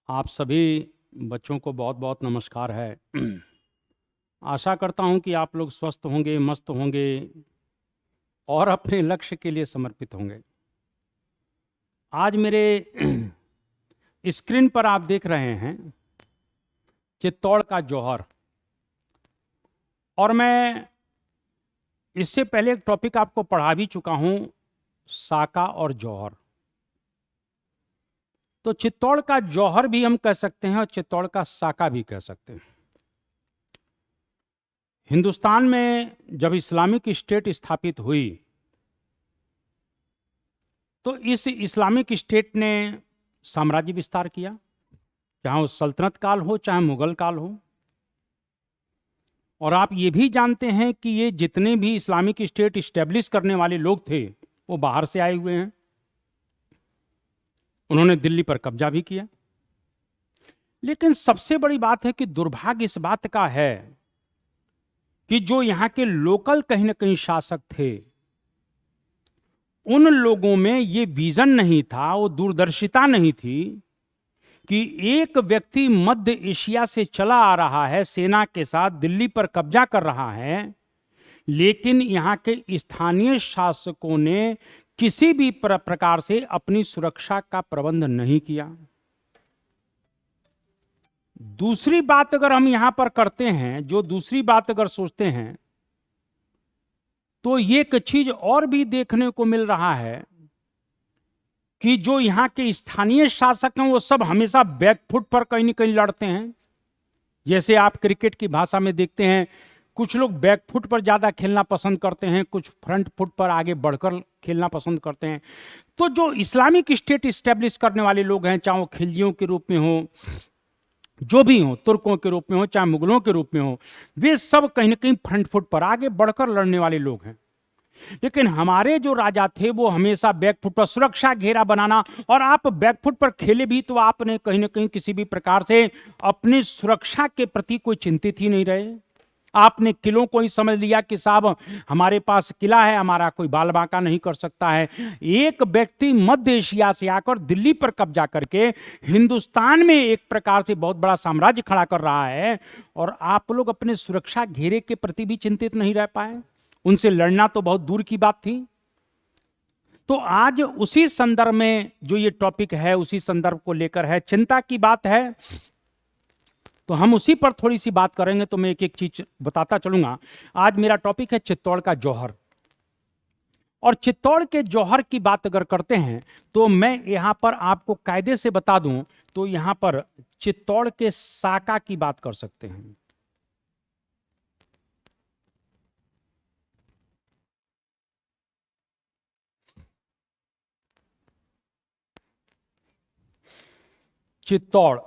आप सभी बच्चों को बहुत बहुत नमस्कार है। आशा करता हूं कि आप लोग स्वस्थ होंगे, मस्त होंगे और अपने लक्ष्य के लिए समर्पित होंगे। आज मेरे स्क्रीन पर आप देख रहे हैं चित्तौड़ का जौहर, और मैं इससे पहले एक टॉपिक आपको पढ़ा भी चुका हूं, साका और जौहर। तो चित्तौड़ का जौहर भी हम कह सकते हैं और चित्तौड़ का साका भी कह सकते हैं। हिंदुस्तान में जब इस्लामिक स्टेट स्थापित हुई तो इस इस्लामिक स्टेट ने साम्राज्य विस्तार किया, चाहे वो सल्तनत काल हो चाहे मुगल काल हो। और आप ये भी जानते हैं कि ये जितने भी इस्लामिक स्टेट स्टैब्लिश करने वाले लोग थे वो बाहर से आए हुए हैं। उन्होंने दिल्ली पर कब्जा भी किया। लेकिन सबसे बड़ी बात है कि दुर्भाग्य इस बात का है कि जो यहाँ के लोकल कहीं ना कहीं शासक थे, उन लोगों में ये विजन नहीं था, वो दूरदर्शिता नहीं थी कि एक व्यक्ति मध्य एशिया से चला आ रहा है, सेना के साथ दिल्ली पर कब्जा कर रहा है, लेकिन यहाँ के स्थानीय शासकों ने किसी भी प्रकार से अपनी सुरक्षा का प्रबंध नहीं किया। दूसरी बात अगर हम यहां पर करते हैं, जो दूसरी बात अगर सोचते हैं, तो ये एक चीज और भी देखने को मिल रहा है कि जो यहाँ के स्थानीय शासक हैं वो सब हमेशा बैकफुट पर कहीं ना कहीं लड़ते हैं। जैसे आप क्रिकेट की भाषा में देखते हैं, कुछ लोग बैकफुट पर ज्यादा खेलना पसंद करते हैं, कुछ फ्रंट फुट पर आगे बढ़कर खेलना पसंद करते हैं। तो जो इस्लामिक स्टेट स्टैब्लिश करने वाले लोग हैं, चाहे वो खिलजियों के रूप में हो, जो भी हो, तुर्कों के रूप में हो चाहे मुगलों के रूप में हो, वे सब कहीं ना कहीं फ्रंट फुट पर आगे बढ़कर लड़ने वाले लोग हैं। लेकिन हमारे जो राजा थे वो हमेशा बैकफुट पर सुरक्षा घेरा बनाना, और आप बैकफुट पर खेले भी तो आपने कहीं ना कहीं किसी भी प्रकार से अपनी सुरक्षा के प्रति कोई चिंतित ही नहीं रहे। आपने किलों को ही समझ लिया कि साहब हमारे पास किला है, हमारा कोई बाल बांका नहीं कर सकता है। एक व्यक्ति मध्य एशिया से आकर दिल्ली पर कब्जा करके हिंदुस्तान में एक प्रकार से बहुत बड़ा साम्राज्य खड़ा कर रहा है, और आप लोग अपने सुरक्षा घेरे के प्रति भी चिंतित नहीं रह पाए। उनसे लड़ना तो बहुत दूर की बात थी। तो आज उसी संदर्भ में जो ये टॉपिक है, उसी संदर्भ को लेकर है, चिंता की बात है, तो हम उसी पर थोड़ी सी बात करेंगे। तो मैं एक एक चीज बताता चलूंगा। आज मेरा टॉपिक है चित्तौड़ का जौहर। और चित्तौड़ के जौहर की बात अगर करते हैं तो मैं यहां पर आपको कायदे से बता दूं तो यहां पर चित्तौड़ के साका की बात कर सकते हैं। चित्तौड़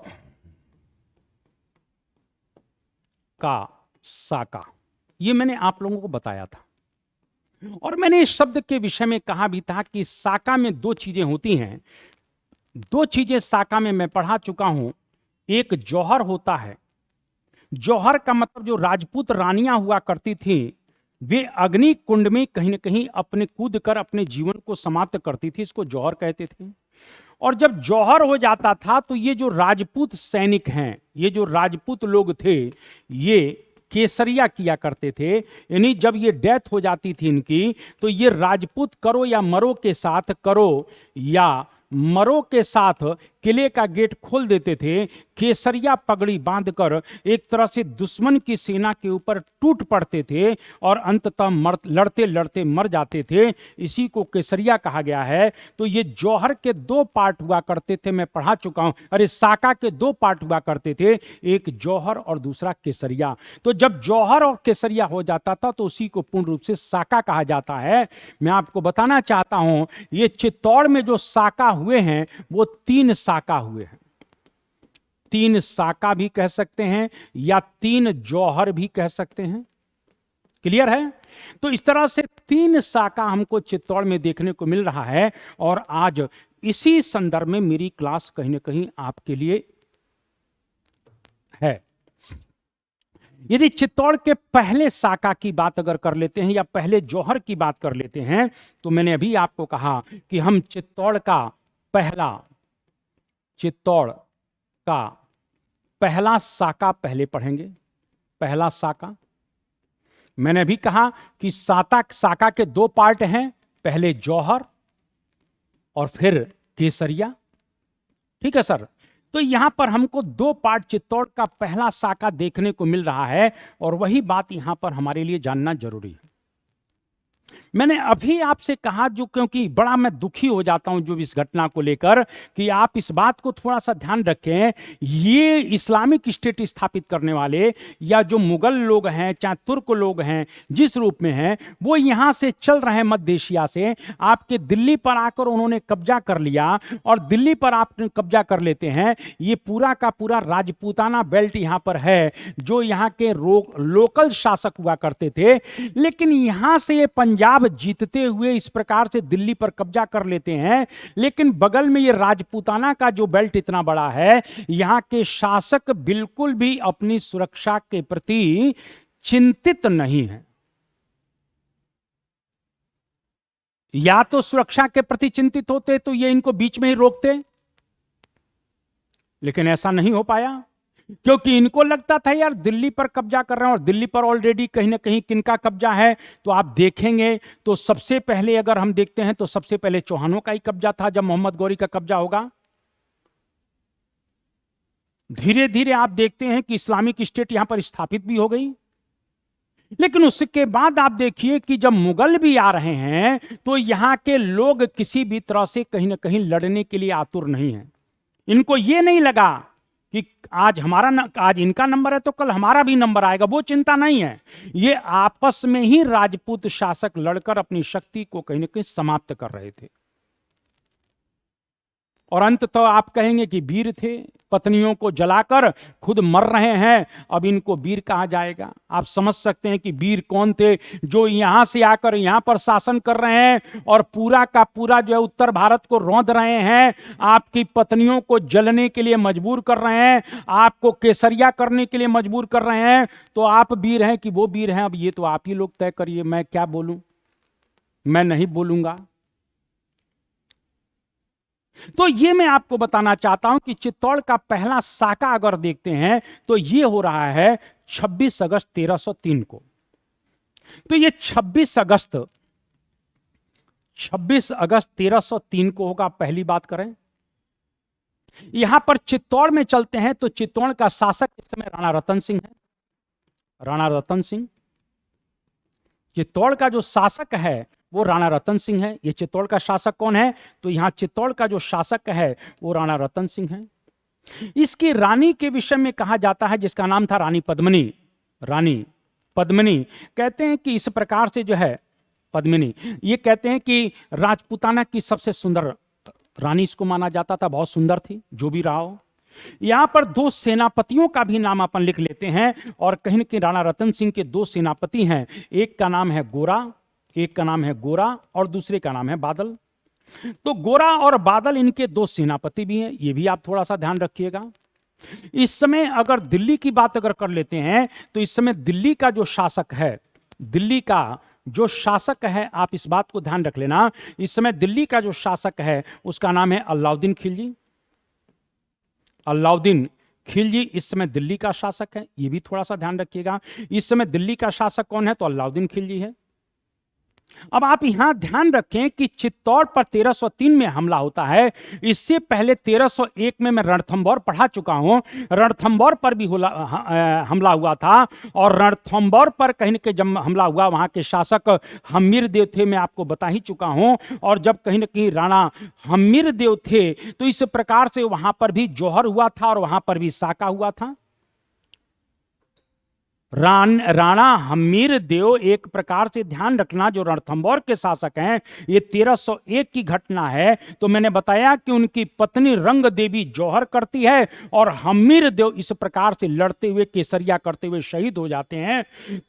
का साका, ये मैंने आप लोगों को बताया था, और मैंने इस शब्द के विषय में कहा भी था कि साका में दो चीजें होती हैं। दो चीजें साका में मैं पढ़ा चुका हूं। एक जौहर होता है। जौहर का मतलब जो राजपूत रानियां हुआ करती थी, वे अग्नि कुंड में कहीं ना कहीं अपने कूद कर अपने जीवन को समाप्त करती थी, इसको जौहर कहते थे। और जब जौहर हो जाता था तो ये जो राजपूत सैनिक हैं, ये जो राजपूत लोग थे, ये केसरिया किया करते थे। यानी जब ये डेथ हो जाती थी इनकी, तो ये राजपूत करो या मरो के साथ, करो या मरो के साथ किले का गेट खोल देते थे, केसरिया पगड़ी बांधकर एक तरह से दुश्मन की सेना के ऊपर टूट पड़ते थे और अंततः लड़ते लड़ते मर जाते थे। इसी को केसरिया कहा गया है। तो ये जौहर के दो पार्ट हुआ करते थे, मैं पढ़ा चुका हूं। अरे साका के दो पार्ट हुआ करते थे, एक जौहर और दूसरा केसरिया। तो जब जौहर और केसरिया हो जाता था तो उसी को पूर्ण रूप से साका कहा जाता है। मैं आपको बताना चाहता हूं, ये चित्तौड़ में जो साका हुए हैं वो 3 साका हुए हैं। 3 साका भी कह सकते हैं या 3 जौहर भी कह सकते हैं। क्लियर है? तो इस तरह से 3 साका हमको चित्तौड़ में देखने को मिल रहा है, और आज इसी संदर्भ में मेरी क्लास कहीं ना कहीं आपके लिए है। यदि चित्तौड़ के पहले साका की बात अगर कर लेते हैं या पहले जौहर की बात कर लेते हैं, तो मैंने अभी आपको कहा कि हम चित्तौड़ का पहला, चित्तौड़ का पहला साका पहले पढ़ेंगे। पहला साका, मैंने भी कहा कि साका के दो पार्ट हैं, पहले जौहर और फिर केसरिया। ठीक है सर। तो यहां पर हमको दो पार्ट चित्तौड़ का पहला साका देखने को मिल रहा है, और वही बात यहां पर हमारे लिए जानना जरूरी है। मैंने अभी आपसे कहा, जो क्योंकि बड़ा मैं दुखी हो जाता हूं जो इस घटना को लेकर, कि आप इस बात को थोड़ा सा ध्यान रखें। ये इस्लामिक स्टेट स्थापित करने वाले या जो मुगल लोग हैं, चाहे तुर्क लोग हैं, जिस रूप में हैं, वो यहां से चल रहे हैं मध्य एशिया से, आपके दिल्ली पर आकर उन्होंने कब्जा कर लिया, और दिल्ली पर आप कब्जा कर लेते हैं। ये पूरा का पूरा राजपूताना बेल्ट यहां पर है, जो यहां के लोकल शासक हुआ करते थे। लेकिन यहां से ये पंजाब जीतते हुए इस प्रकार से दिल्ली पर कब्जा कर लेते हैं, लेकिन बगल में ये राजपूताना का जो बेल्ट इतना बड़ा है, यहां के शासक बिल्कुल भी अपनी सुरक्षा के प्रति चिंतित नहीं है। या तो सुरक्षा के प्रति चिंतित होते तो ये इनको बीच में ही रोकते, लेकिन ऐसा नहीं हो पाया, क्योंकि इनको लगता था यार दिल्ली पर कब्जा कर रहे हैं, और दिल्ली पर ऑलरेडी कहीं ना कहीं किनका कब्जा है। तो आप देखेंगे तो सबसे पहले अगर हम देखते हैं तो सबसे पहले चौहानों का ही कब्जा था, जब मोहम्मद गौरी का कब्जा होगा। धीरे धीरे आप देखते हैं कि इस्लामिक स्टेट यहां पर स्थापित भी हो गई। लेकिन उसके बाद आप देखिए कि जब मुगल भी आ रहे हैं, तो यहां के लोग किसी भी तरह से कहीं ना कहीं लड़ने के लिए आतुर नहीं है। इनको यह नहीं लगा कि आज इनका नंबर है तो कल हमारा भी नंबर आएगा, वो चिंता नहीं है। ये आपस में ही राजपूत शासक लड़कर अपनी शक्ति को कहीं ना कहीं समाप्त कर रहे थे। और अंत तो आप कहेंगे कि वीर थे, पत्नियों को जलाकर खुद मर रहे हैं, अब इनको वीर कहा जाएगा। आप समझ सकते हैं कि वीर कौन थे, जो यहां से आकर यहां पर शासन कर रहे हैं और पूरा का पूरा जो है उत्तर भारत को रौंद रहे हैं, आपकी पत्नियों को जलने के लिए मजबूर कर रहे हैं, आपको केसरिया करने के लिए मजबूर कर रहे हैं। तो आप वीर हैं कि वो वीर हैं, अब ये तो आप ही लोग तय करिए, मैं क्या बोलूं, मैं नहीं बोलूंगा। तो ये मैं आपको बताना चाहता हूं कि चित्तौड़ का पहला साका अगर देखते हैं तो ये हो रहा है 26 अगस्त 1303 को। तो ये 26 अगस्त 1303 को होगा। पहली बात करें, यहां पर चित्तौड़ में चलते हैं तो चित्तौड़ का शासक इस समय राणा रतन सिंह है। राणा रतन सिंह चित्तौड़ का जो शासक है वो राणा रतन सिंह है। ये चित्तौड़ का शासक कौन है, तो यहां चित्तौड़ का जो शासक है वो राणा रतन सिंह है। इसकी रानी के विषय में कहा जाता है, जिसका नाम था रानी पद्मिनी। रानी पद्मिनी कहते हैं कि इस प्रकार से जो है पद्मिनी, ये कहते हैं कि राजपूताना की सबसे सुंदर रानी इसको माना जाता था, बहुत सुंदर थी, जो भी रहा हो। यहां पर दो सेनापतियों का भी नाम अपन लिख लेते हैं, और कहीं न कहीं राणा रतन सिंह के दो सेनापति हैं, एक का नाम है गोरा और दूसरे का नाम है बादल। तो गोरा और बादल इनके दो सेनापति भी हैं, ये भी आप थोड़ा सा ध्यान रखिएगा। इस समय अगर दिल्ली की बात अगर कर लेते हैं तो इस समय दिल्ली का जो शासक है, आप इस बात को ध्यान रख लेना, इस समय दिल्ली का जो शासक है उसका नाम है अलाउद्दीन खिलजी। अलाउद्दीन खिलजी इस समय दिल्ली का शासक है, ये भी थोड़ा सा ध्यान रखिएगा। इस समय दिल्ली का शासक कौन है, तो अलाउद्दीन खिलजी है। अब आप यहां ध्यान रखें कि चित्तौड़ पर 1303 में हमला होता है। इससे पहले 1301 में मैं रणथंभौर पढ़ा चुका हूं, रणथंभौर पर भी हमला हुआ था। और रणथंभौर पर कहीं न कहीं जब हमला हुआ, वहां के शासक हम्मीर देव थे, मैं आपको बता ही चुका हूं। और जब कहीं न कहीं राणा हम्मीर देव थे तो इस प्रकार से वहां पर भी जौहर हुआ था और वहां पर भी साका हुआ था। राणा हम्मीर देव, एक प्रकार से ध्यान रखना, जो रणथंभौर के शासक हैं, ये 1301 की घटना है। तो मैंने बताया कि उनकी पत्नी रंग देवी जौहर करती है और हम्मीर देव इस प्रकार से लड़ते हुए, केसरिया करते हुए शहीद हो जाते हैं।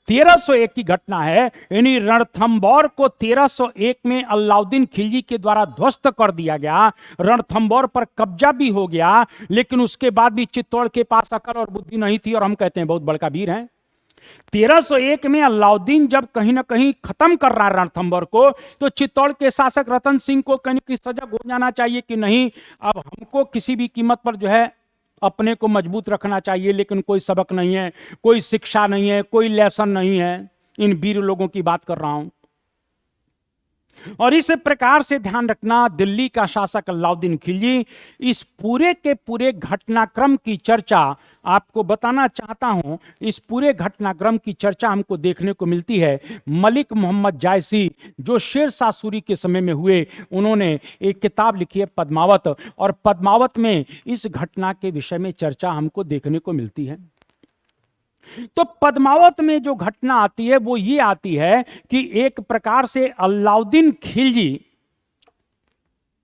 1301 की घटना है, यानी रणथंभौर को 1301 में अलाउद्दीन खिलजी के द्वारा ध्वस्त कर दिया गया। रणथंभौर पर कब्जा भी हो गया, लेकिन उसके बाद भी चित्तौड़ के पास अकल और बुद्धि नहीं थी, और हम कहते हैं बहुत बड़का वीर है। 1301 में अलाउद्दीन जब कहीं ना कहीं खत्म कर रहा है रणथंभौर को, तो चित्तौड़ के शासक रतन सिंह को कहीं की सजग हो जाना चाहिए कि नहीं, अब हमको किसी भी कीमत पर जो है अपने को मजबूत रखना चाहिए, लेकिन कोई सबक नहीं है, कोई शिक्षा नहीं है, कोई लेसन नहीं है। इन वीर लोगों की बात कर रहा हूं। और इस प्रकार से ध्यान रखना, दिल्ली का शासक अलाउद्दीन खिलजी, इस पूरे के पूरे घटनाक्रम की चर्चा आपको बताना चाहता हूं। इस पूरे घटनाक्रम की चर्चा हमको देखने को मिलती है मलिक मोहम्मद जायसी, जो शेर शाह सूरी के समय में हुए। उन्होंने एक किताब लिखी है पद्मावत, और पद्मावत में इस घटना के विषय में चर्चा हमको देखने को मिलती है। तो पद्मावत में जो घटना आती है वो ये आती है कि एक प्रकार से अलाउद्दीन खिलजी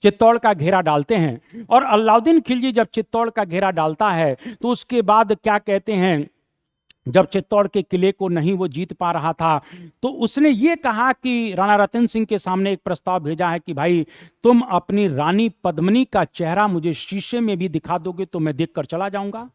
चित्तौड़ का घेरा डालते हैं, और अलाउद्दीन खिलजी जब चित्तौड़ का घेरा डालता है तो उसके बाद क्या कहते हैं, जब चित्तौड़ के किले को नहीं वो जीत पा रहा था, तो उसने ये कहा कि राणा रतन सिंह के सामने एक प्रस्ताव भेजा है कि भाई तुम अपनी रानी पद्मिनी का चेहरा मुझे शीशे में भी दिखा दोगे तो मैं देखकर चला जाऊंगा।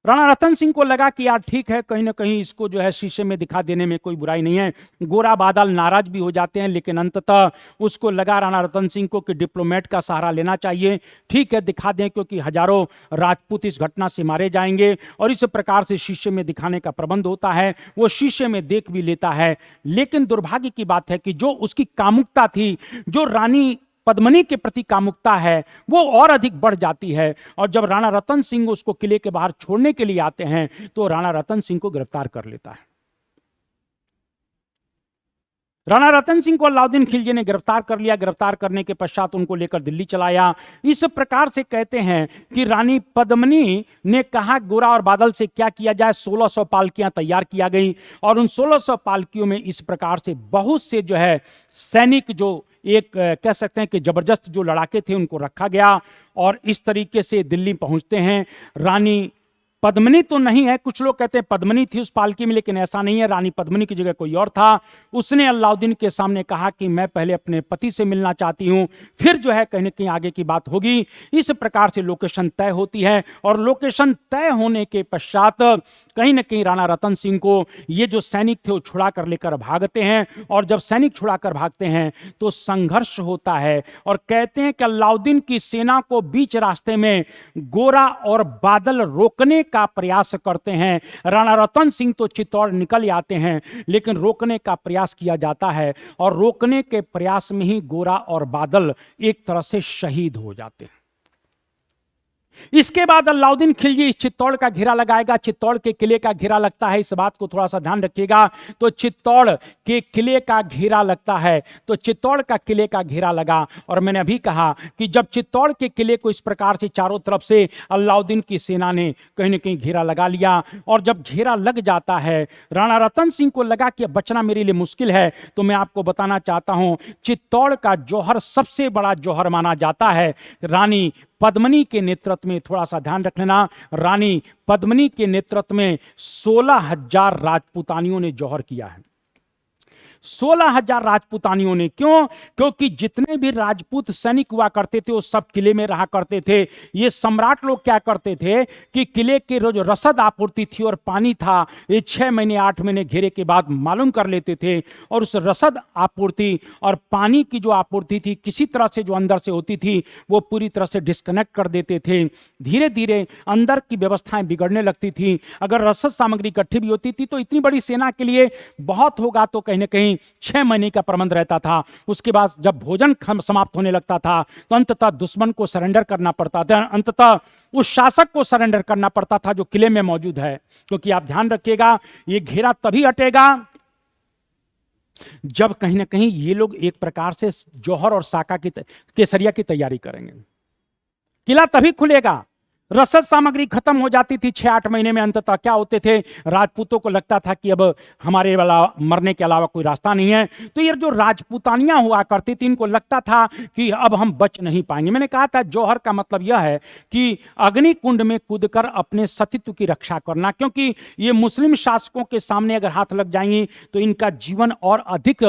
राणा रतन सिंह को लगा कि यार ठीक है, कहीं ना कहीं इसको जो है शीशे में दिखा देने में कोई बुराई नहीं है। गोरा बादल नाराज भी हो जाते हैं, लेकिन अंततः उसको लगा राणा रतन सिंह को कि डिप्लोमेट का सहारा लेना चाहिए। ठीक है, दिखा दें, क्योंकि हजारों राजपूत इस घटना से मारे जाएंगे। और इस प्रकार से शीशे में दिखाने का प्रबंध होता है। वो शीशे में देख भी लेता है, लेकिन दुर्भाग्य की बात है कि जो उसकी कामुकता थी, जो रानी पद्मिनी के प्रति कामुकता है, वो और अधिक बढ़ जाती है। और जब राणा रतन सिंह उसको किले के बाहर छोड़ने के लिए आते हैं तो राणा रतन सिंह को गिरफ्तार कर लेता है। राणा रतन सिंह को अलाउद्दीन खिलजी ने गिरफ्तार कर लिया। गिरफ्तार करने के पश्चात उनको लेकर दिल्ली चलाया। इस प्रकार से कहते हैं कि रानी पद्मिनी ने कहा गोरा और बादल से क्या किया जाए। 1600 पालकियां तैयार किया गई, और उन 1600 पालकियों में इस प्रकार से बहुत से जो है सैनिक, जो एक कह सकते हैं कि जबरदस्त जो लड़ाके थे, उनको रखा गया। और इस तरीके से दिल्ली पहुंचते हैं। रानी पद्मिनी तो नहीं है, कुछ लोग कहते हैं पद्मिनी थी उस पालकी में, लेकिन ऐसा नहीं है। रानी पद्मिनी की जगह कोई और था। उसने अलाउद्दीन के सामने कहा कि मैं पहले अपने पति से मिलना चाहती हूं, फिर जो है कहीं ना कहीं आगे की बात होगी। इस प्रकार से लोकेशन तय होती है, और लोकेशन तय होने के पश्चात कहीं ना कहीं राणा रतन सिंह को ये जो सैनिक थे वो छुड़ा कर लेकर भागते हैं। और जब सैनिक छुड़ा कर भागते हैं तो संघर्ष होता है, और कहते हैं कि अलाउद्दीन की सेना को बीच रास्ते में गोरा और बादल रोकने का प्रयास करते हैं। राणा रतन सिंह तो चित्तौड़ निकल आते हैं, लेकिन रोकने का प्रयास किया जाता है, और रोकने के प्रयास में ही गोरा और बादल एक तरह से शहीद हो जाते हैं। इसके बाद अलाउद्दीन खिलजी इस चित्तौड़ का घेरा लगाएगा। चित्तौड़ के किले का घेरा लगता है, इस बात को थोड़ा सा ध्यान रखिएगा। तो चित्तौड़ के किले का घेरा लगता है, तो चित्तौड़ का किले का घेरा लगा। और मैंने अभी कहा कि जब चित्तौड़ के किले को इस प्रकार से चारों तरफ से अलाउद्दीन की सेना ने कहीं ना कहीं घेरा लगा लिया, और जब घेरा लग जाता है, राणा रतन सिंह को लगा कि अब बचना मेरे लिए मुश्किल है। तो मैं आपको बताना चाहता हूं, चित्तौड़ का जौहर सबसे बड़ा जौहर माना जाता है रानी पद्मिनी के नेतृत्व में। थोड़ा सा ध्यान रख लेना, रानी पद्मिनी के नेतृत्व में 16,000 राजपूतानियों ने जौहर किया है। 16,000 राजपूतानियों ने। क्यों? क्योंकि जितने भी राजपूत सैनिक हुआ करते थे वो सब किले में रहा करते थे। ये सम्राट लोग क्या करते थे कि किले के जो रसद आपूर्ति थी और पानी था, ये 6 महीने 8 महीने घेरे के बाद मालूम कर लेते थे, और उस रसद आपूर्ति और पानी की जो आपूर्ति थी किसी तरह से जो अंदर से होती थी वो पूरी तरह से डिस्कनेक्ट कर देते थे। धीरे धीरे अंदर की व्यवस्थाएं बिगड़ने लगती थी। अगर रसद सामग्री इकट्ठी भी होती थी तो इतनी बड़ी सेना के लिए बहुत होगा तो कहीं ना कहीं 6 महीने का प्रबंध रहता था। उसके बाद जब भोजन समाप्त होने लगता था तो अंततः दुश्मन को सरेंडर करना पड़ता था, अंततः उस शासक को सरेंडर करना पड़ता था जो किले में मौजूद है। क्योंकि आप ध्यान रखिएगा, ये घेरा तभी हटेगा जब कहीं ना कहीं ये लोग एक प्रकार से जौहर और साका की केसरिया की तैयारी करेंगे। किला तभी खुलेगा। रसद सामग्री खत्म हो जाती थी 6-8 महीने में। अंततः क्या होते थे, राजपूतों को लगता था कि अब हमारे वाला मरने के अलावा कोई रास्ता नहीं है। तो ये जो राजपूतानियां हुआ करती थी, इनको लगता था कि अब हम बच नहीं पाएंगे। मैंने कहा था जौहर का मतलब यह है कि अग्नि कुंड में कूदकर अपने सतीत्व की रक्षा करना, क्योंकि ये मुस्लिम शासकों के सामने अगर हाथ लग जाएंगी तो इनका जीवन और अधिक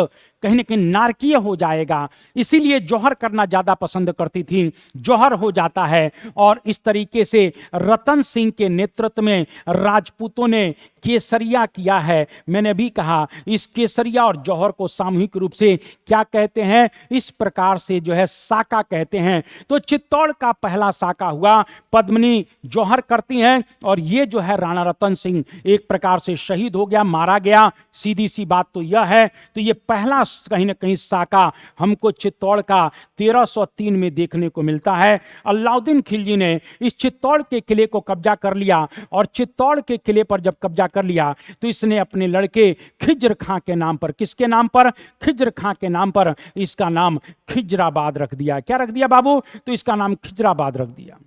कहीं ना कहीं नारकीय हो जाएगा, इसीलिए जौहर करना ज़्यादा पसंद करती थी। जौहर हो जाता है और इस तरीके से रतन सिंह के नेतृत्व में राजपूतों ने केसरिया किया है। मैंने भी कहा इस केसरिया और जौहर को सामूहिक रूप से क्या कहते हैं, इस प्रकार से जो है साका कहते हैं। तो चित्तौड़ का पहला साका हुआ, पद्मिनी जौहर करती हैं और ये जो है राणा रतन सिंह एक प्रकार से शहीद हो गया, मारा गया। सीधी सी बात तो यह है। तो ये पहला कहीं ना कहीं साका हमको चित्तौड़ का 1303 में देखने को मिलता है। अलाउद्दीन खिलजी ने इस चित्तौड़ के किले को कब्जा कर लिया और चित्तौड़ के किले पर जब कब्जा कर लिया तो इसने अपने लड़के खिज्र खां के नाम पर, किसके नाम पर, खिज्र खां के नाम पर इसका नाम खिजराबाद रख दिया। क्या रख दिया बाबू, तो इसका नाम खिजराबाद रख दिया।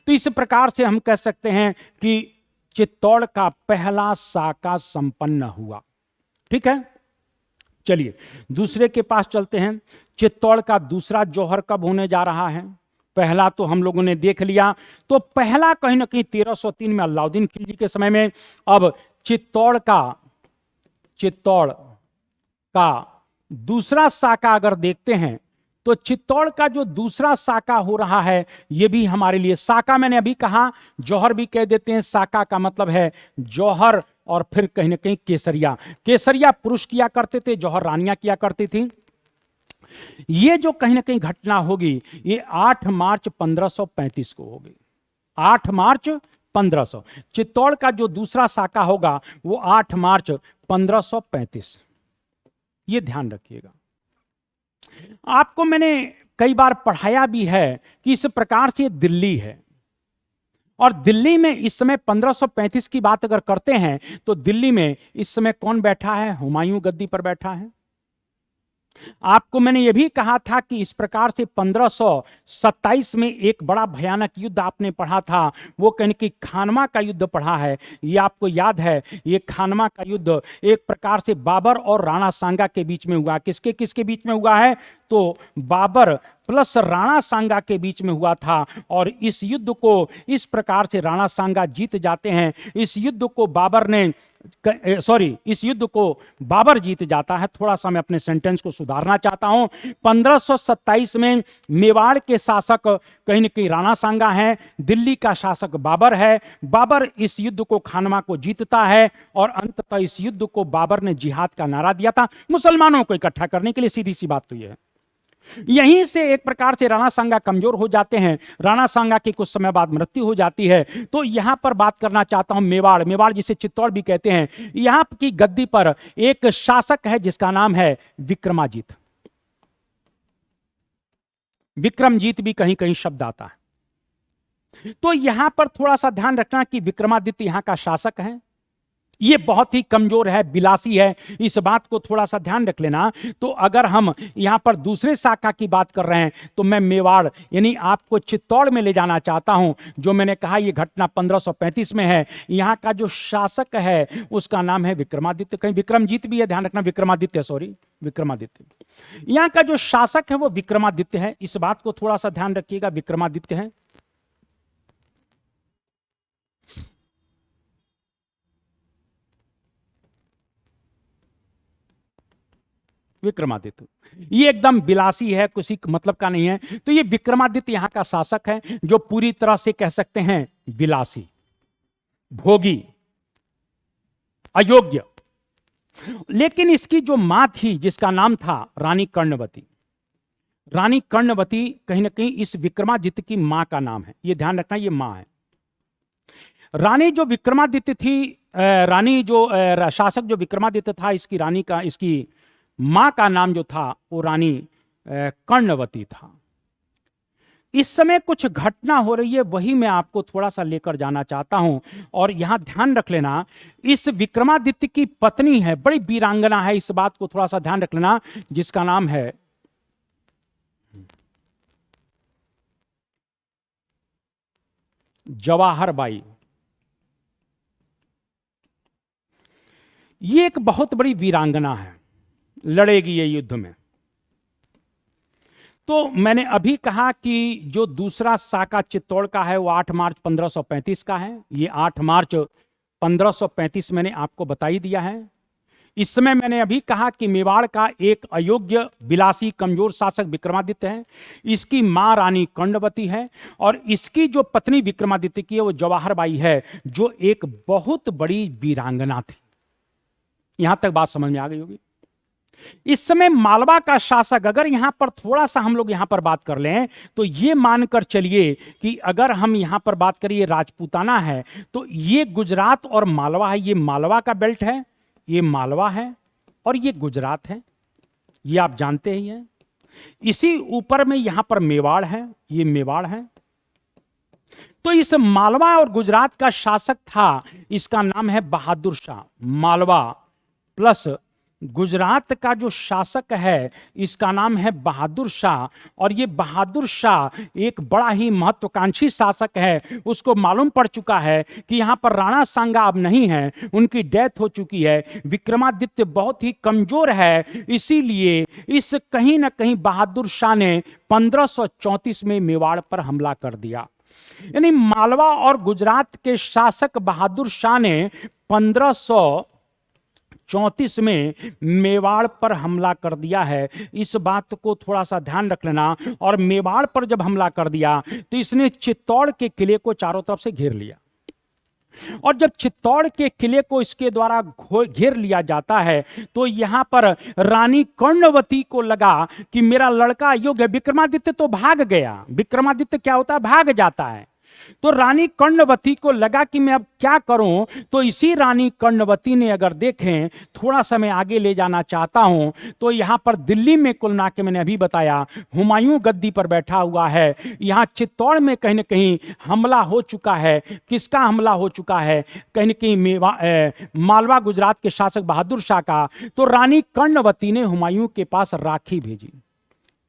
तो इस प्रकार से हम कह सकते हैं कि चित्तौड़ का पहला साका संपन्न हुआ। ठीक है, चलिए दूसरे के पास चलते हैं। चित्तौड़ का दूसरा जौहर कब होने जा रहा है? पहला तो हम लोगों ने देख लिया। तो पहला कहीं ना कहीं 1303 में अलाउद्दीन खिलजी के समय में। अब चित्तौड़ का दूसरा साका अगर देखते हैं तो चित्तौड़ का जो दूसरा साका हो रहा है यह भी हमारे लिए, साका मैंने अभी कहा, जौहर भी कह देते हैं, साका का मतलब है जौहर और फिर कहीं ना कहीं केसरिया। केसरिया पुरुष किया करते थे, जौहर रानियां किया करती थी। ये जो कहीं ना कहीं घटना होगी ये 8 मार्च 1535 को होगी। 8 मार्च 1500। चित्तौड़ का जो दूसरा साका होगा वो 8 मार्च 1535। ये ध्यान रखिएगा। आपको मैंने कई बार पढ़ाया भी है कि इस प्रकार से दिल्ली है और दिल्ली में इस समय 1535 की बात अगर करते हैं तो दिल्ली में इस समय कौन बैठा है? हुमायूं गद्दी पर बैठा है। आपको मैंने यह भी कहा था कि इस प्रकार से 1527 में एक बड़ा भयानक युद्ध आपने पढ़ा था, वो कहीं कि खानवा का युद्ध पढ़ा है। ये आपको याद है, ये खानवा का युद्ध एक प्रकार से बाबर और राणा सांगा के बीच में हुआ। किसके किसके बीच में हुआ है? तो बाबर प्लस राणा सांगा के बीच में हुआ था और इस युद्ध को इस प्रकार से राणा सांगा जीत जाते हैं। इस युद्ध को बाबर जीत जाता है। थोड़ा सा मैं अपने सेंटेंस को सुधारना चाहता हूं। 1527 में मेवाड़ के शासक कहीं न कहीं राणा सांगा हैं, दिल्ली का शासक बाबर है। बाबर इस युद्ध को, खानवा को जीतता है और अंततः इस युद्ध को बाबर ने जिहाद का नारा दिया था मुसलमानों को इकट्ठा करने के लिए। सीधी सी बात तो यह है। यहीं से एक प्रकार से राणा सांगा कमजोर हो जाते हैं। राणा सांगा की कुछ समय बाद मृत्यु हो जाती है। तो यहां पर बात करना चाहता हूं मेवाड़ जिसे चित्तौड़ भी कहते हैं। यहां की गद्दी पर एक शासक है जिसका नाम है विक्रमाजीत। विक्रमजीत भी कहीं कहीं शब्द आता है। तो यहां पर थोड़ा सा ध्यान रखना कि विक्रमादित्य यहां का शासक है। ये बहुत ही कमजोर है, बिलासी है, इस बात को थोड़ा सा ध्यान रख लेना। तो अगर हम यहां पर दूसरे शाखा की बात कर रहे हैं तो मैं मेवाड़ यानी आपको चित्तौड़ में ले जाना चाहता हूं। जो मैंने कहा ये घटना 1535 में है। यहां का जो शासक है उसका नाम है विक्रमादित्य। कहीं विक्रमजीत भी है, ध्यान रखना, विक्रमादित्य। यहां का जो शासक है वो विक्रमादित्य है। इस बात को थोड़ा सा ध्यान रखिएगा, विक्रमादित्य है। विक्रमादित्य ये एकदम बिलासी है, किसी मतलब का नहीं है। तो ये विक्रमादित्य यहां का शासक है जो पूरी तरह से कह सकते हैं बिलासी, भोगी, अयोग्य। लेकिन इसकी जो मां थी जिसका नाम था रानी कर्णवती, रानी कर्णवती कहीं ना कहीं इस विक्रमादित्य की मां का नाम है। ये ध्यान रखना, ये मां है। रानी जो विक्रमादित्य थी, रानी जो शासक जो विक्रमादित्य था, इसकी रानी का, इसकी मां का नाम जो था वो रानी कर्णवती था। इस समय कुछ घटना हो रही है, वही मैं आपको थोड़ा सा लेकर जाना चाहता हूं। और यहां ध्यान रख लेना, इस विक्रमादित्य की पत्नी है, बड़ी वीरांगना है, इस बात को थोड़ा सा ध्यान रख लेना, जिसका नाम है जवाहर बाई। ये एक बहुत बड़ी वीरांगना है, लड़ेगी ये युद्ध में। तो मैंने अभी कहा कि जो दूसरा साका चित्तौड़ का है वो 8 मार्च 1535 का है। ये 8 मार्च 1535 मैंने आपको बता ही दिया है। इस समय मैंने अभी कहा कि मेवाड़ का एक अयोग्य विलासी कमजोर शासक विक्रमादित्य है, इसकी मां रानी कर्णवती है, और इसकी जो पत्नी विक्रमादित्य की है वो जवाहर बाई है, जो एक बहुत बड़ी वीरांगना थी। यहां तक बात समझ में आ गई होगी। इस समय मालवा का शासक, अगर यहां पर थोड़ा सा हम लोग यहां पर बात कर लें तो ये मानकर चलिए कि अगर हम यहां पर बात करें ये राजपूताना है, तो ये गुजरात और मालवा है, ये मालवा का बेल्ट है, ये मालवा है, और ये गुजरात है, ये आप जानते ही हैं। इसी ऊपर में यहां पर मेवाड़ है, ये मेवाड़ है। तो इस मालवा और गुजरात का शासक था, इसका नाम है बहादुर शाह। मालवा प्लस गुजरात का जो शासक है इसका नाम है बहादुर शाह, और ये बहादुर शाह एक बड़ा ही महत्वाकांक्षी शासक है। उसको मालूम पड़ चुका है कि यहाँ पर राणा सांगा अब नहीं है, उनकी डेथ हो चुकी है, विक्रमादित्य बहुत ही कमजोर है, इसीलिए इस कहीं ना कहीं बहादुर शाह ने 1534 में मेवाड़ पर हमला कर दिया। यानी मालवा और गुजरात के शासक बहादुर शाह ने 1534 में मेवाड़ पर हमला कर दिया है। इस बात को थोड़ा सा ध्यान रख लेना। और मेवाड़ पर जब हमला कर दिया तो इसने चित्तौड़ के किले को चारों तरफ से घेर लिया, और जब चित्तौड़ के किले को इसके द्वारा घेर लिया जाता है तो यहां पर रानी कर्णवती को लगा कि मेरा लड़का अयोग्य है। विक्रमादित्य तो भाग गया, विक्रमादित्य क्या होता है, भाग जाता है। तो रानी कर्णवती को लगा कि मैं अब क्या करूं। तो इसी रानी कर्णवती ने, अगर देखें थोड़ा समय आगे ले जाना चाहता हूं, तो यहां पर दिल्ली में कुल मिला के मैंने अभी बताया हुमायूं गद्दी पर बैठा हुआ है। यहां चित्तौड़ में कहीं ना कहीं हमला हो चुका है। किसका हमला हो चुका है, कहीं ना कहीं मालवा गुजरात के शासक बहादुर शाह का। तो रानी कर्णवती ने हुमायूं के पास राखी भेजी,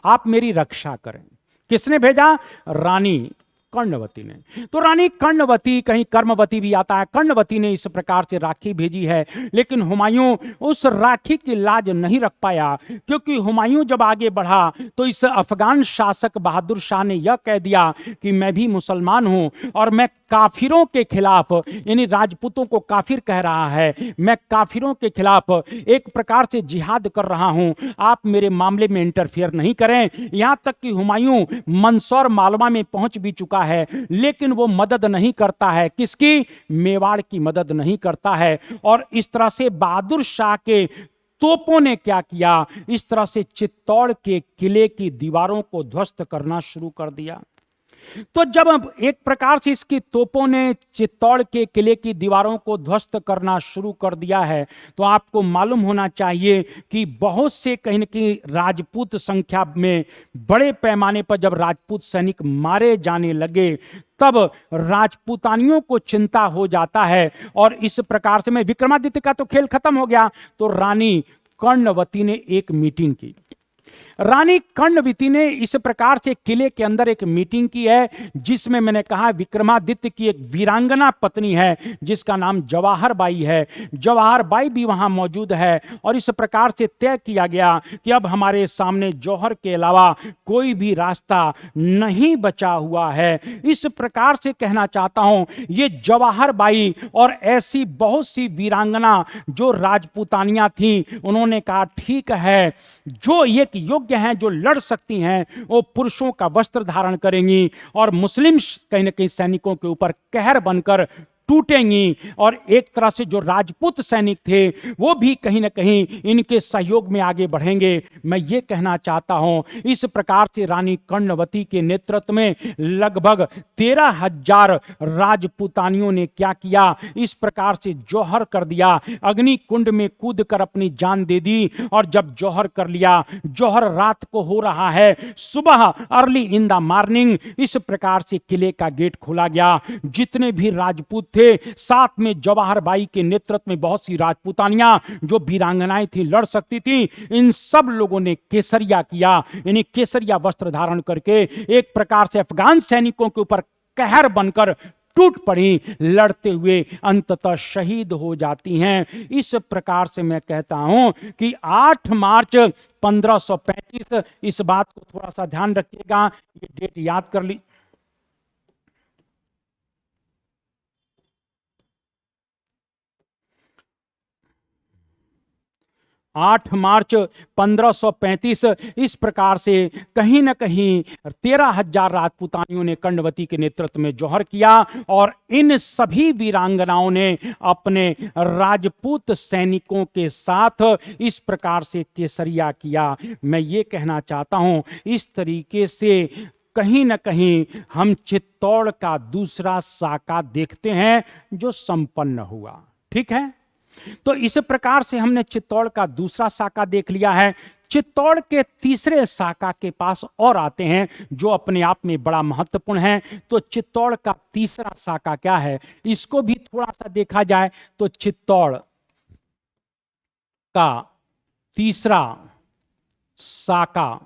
आप मेरी रक्षा करें। किसने भेजा, रानी कर्णवती ने। तो रानी कर्णवती, कहीं कर्मवती भी आता है, कर्णवती ने इस प्रकार से राखी भेजी है। लेकिन हुमायूं उस राखी की लाज नहीं रख पाया, क्योंकि हुमायूं जब आगे बढ़ा तो इस अफगान शासक बहादुर शाह ने यह कह दिया कि मैं भी मुसलमान हूं और मैं काफिरों के खिलाफ, यानी राजपूतों को काफिर कह रहा है, मैं काफिरों के खिलाफ एक प्रकार से जिहाद कर रहा हूं, आप मेरे मामले में इंटरफेयर नहीं करें। यहां तक कि हुमायूं मंदसौर मालवा में पहुंच भी चुका है, लेकिन वो मदद नहीं करता है। किसकी, मेवाड़ की मदद नहीं करता है। और इस तरह से बहादुर शाह के तोपों ने क्या किया, इस तरह से चित्तौड़ के किले की दीवारों को ध्वस्त करना शुरू कर दिया। तो जब एक प्रकार से इसकी तोपों ने चित्तौड़ के किले की दीवारों को ध्वस्त करना शुरू कर दिया है, तो आपको मालूम होना चाहिए कि बहुत से कहीं न कहीं राजपूत संख्या में बड़े पैमाने पर जब राजपूत सैनिक मारे जाने लगे, तब राजपूतानियों को चिंता हो जाता है। और इस प्रकार से, में विक्रमादित्य का तो खेल खत्म हो गया, तो रानी कर्णवती ने एक मीटिंग की। रानी कर्णवती ने इस प्रकार से किले के अंदर एक मीटिंग की है, जिसमें मैंने कहा विक्रमादित्य की एक वीरांगना पत्नी है जिसका नाम जवाहर बाई है। जवाहर बाई भी वहां मौजूद है। और इस प्रकार से तय किया गया कि अब हमारे सामने जौहर के अलावा कोई भी रास्ता नहीं बचा हुआ है। इस प्रकार से कहना चाहता हूं, ये जवाहर बाई और ऐसी बहुत सी वीरांगना जो राजपूतानियां थी, उन्होंने कहा ठीक है, जो एक योग्य हैं, जो लड़ सकती हैं, वो पुरुषों का वस्त्र धारण करेंगी और मुस्लिम कहीं ना कहीं सैनिकों के ऊपर कहर बनकर टूटेंगी। और एक तरह से जो राजपूत सैनिक थे वो भी कहीं ना कहीं इनके सहयोग में आगे बढ़ेंगे। मैं ये कहना चाहता हूं, इस प्रकार से रानी कर्णवती के नेतृत्व में लगभग 13,000 राजपूतानियों ने क्या किया, इस प्रकार से जौहर कर दिया, अग्नि कुंड में कूद कर अपनी जान दे दी। और जब जौहर कर लिया, जौहर रात को हो रहा है, सुबह अर्ली इन द मॉर्निंग इस प्रकार से किले का गेट खोला गया। जितने भी राजपूत थे, साथ में जवाहर बाई के नेतृत्व में बहुत सी राजपूतानियां जो वीरांगनाएं थी, लड़ सकती थी, इन सब लोगों ने केसरिया किया, यानी केसरिया वस्त्र धारण करके एक प्रकार से अफगान सैनिकों के ऊपर कहर बनकर टूट पड़ी, लड़ते हुए अंततः शहीद हो जाती हैं। इस प्रकार से मैं कहता हूं कि 8 मार्च 1535, इस बात को थोड़ा सा ध्यान रखिएगा, ये डेट याद कर ली। 8 मार्च 1535 इस प्रकार से कहीं न कहीं 13,000 राजपूतानियों ने कर्णवती के नेतृत्व में जौहर किया और इन सभी वीरांगनाओं ने अपने राजपूत सैनिकों के साथ इस प्रकार से केसरिया किया। मैं ये कहना चाहता हूं, इस तरीके से कहीं न कहीं हम चित्तौड़ का दूसरा साका देखते हैं जो संपन्न हुआ। ठीक है, तो इस प्रकार से हमने चित्तौड़ का दूसरा साका देख लिया है। चित्तौड़ के तीसरे साका के पास और आते हैं जो अपने आप में बड़ा महत्वपूर्ण है। तो चित्तौड़ का तीसरा साका क्या है, इसको भी थोड़ा सा देखा जाए तो चित्तौड़ का तीसरा साका,